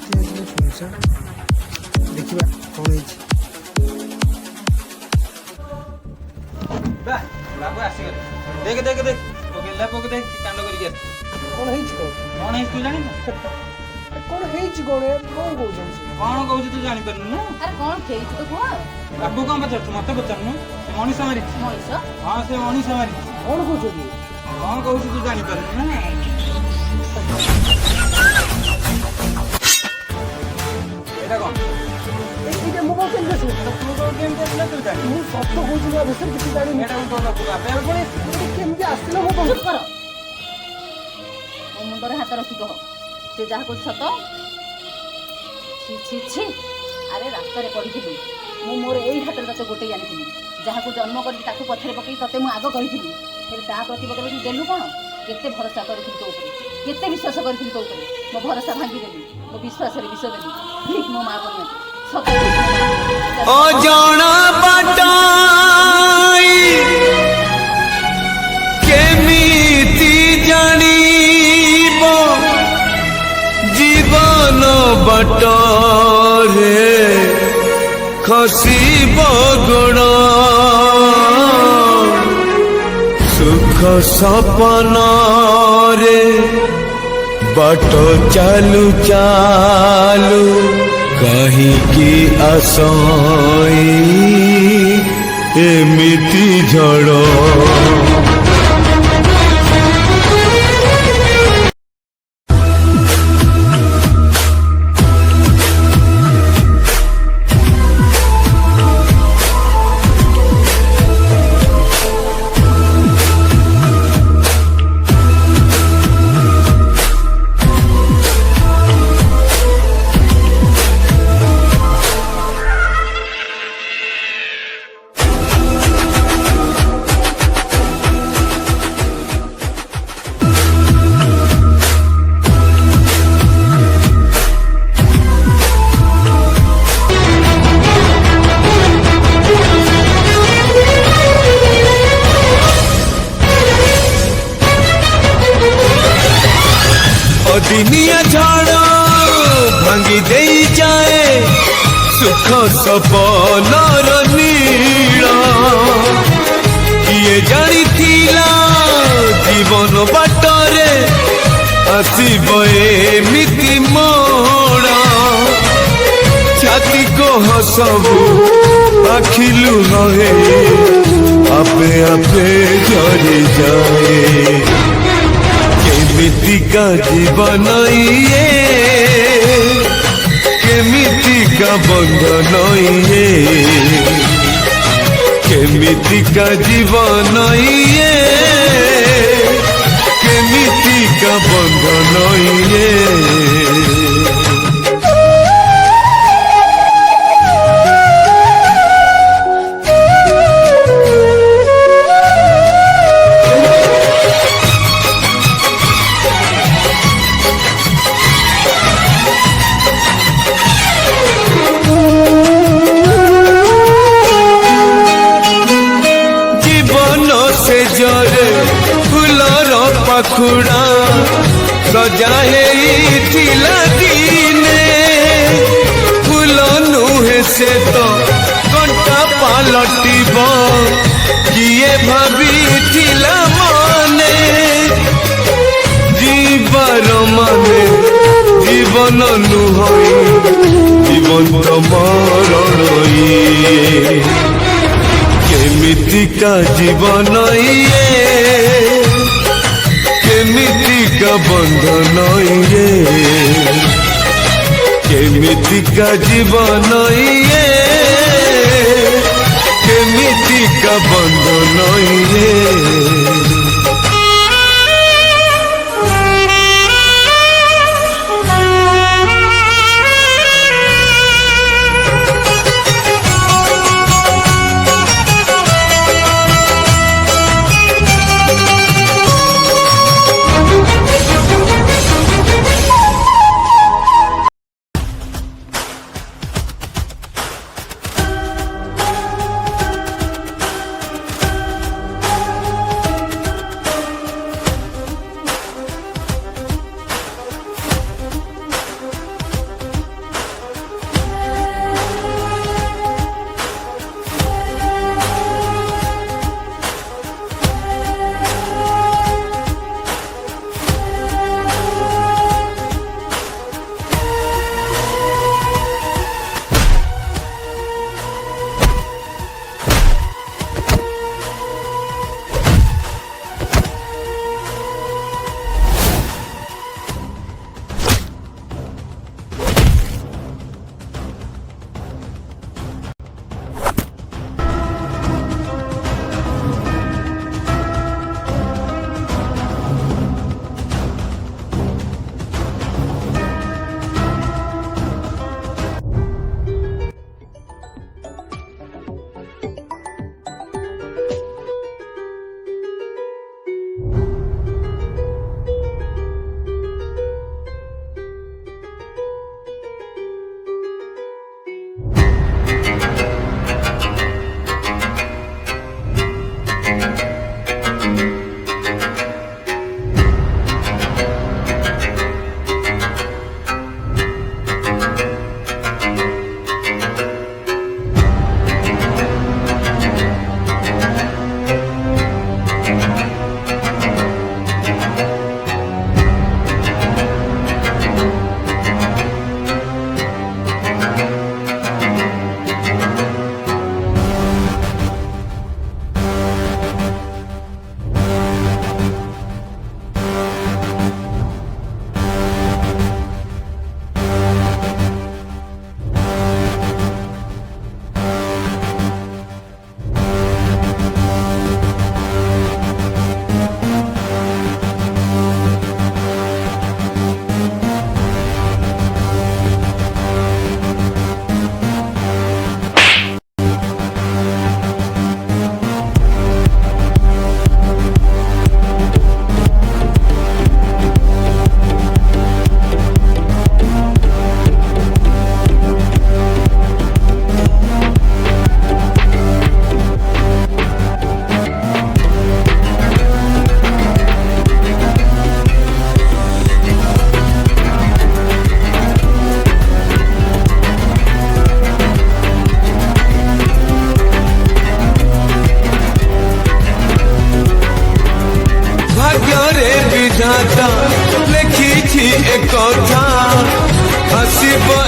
सुनसान देखा कौन है बाबू आसीगले देख देख देख पकेला पके देख कांड करिक कौन है कौन है तू जानी कौन है कौन है कौन कौन कहू तू जानी पारनु ना अरे कौन थे तो कह बाबू कौन पचार मत पचारनु मनीष मारी मनीष हाँ से मनीष मारी कौन कौन कौन कहू तू जानी पारनु ना एटा कौन ये मोबाइल केन दसु तू तो गेम खेलला तू जानी मु सत्य कहूची ना विषय किसी जानी एटा को बाबू आपे पुणी केमती आसला मो चुप कर मो मुंडरे हाथ रखी कह से जहा को सत छी छी छी अरे रास्ता रे पड़ी मु मोर एई हाथ रे तते गोटे जानी जहा को जन्म करी ताकू पथरे पकई तते मु आगो करी फिर ता प्रति बदले तू देलु कोन केते भरोसा करी तो ऊपर केते विश्वास करी तो ऊपर मो भरोसा भांगी देली मो विश्वास रे विश्वास देली ठीक मो मां बनिया सत ओ जाना बाटाई केमिति जानिबो जीवन बाटरे खसिबो गुण सुख सपन रे बाट चालू चालू कहीं की आशाई एमिति झड़ दिनिया झाड़ भांगी दे जाए सुख सपन नीड़ा किए जानी जीवन बाटरे आसब एमिति मोड़ा छाती को हसबू आखिलु रहे आपे आपे झरी जाए केमिति का जीवन ये केमिति का बंधन ये केमिति का जीवन ये केमिति का बंधन ये पाखुड़ा सजाए दिने फूल नुहे से तो कंटा पालटिब किए भाभी मने जीवार माने जीवन नुह जीवन तो मरण केमिति का जीवन ये केमिति का बंधन ये केमिति का जीवन ये केमिति का बंधन ये একথা আসিব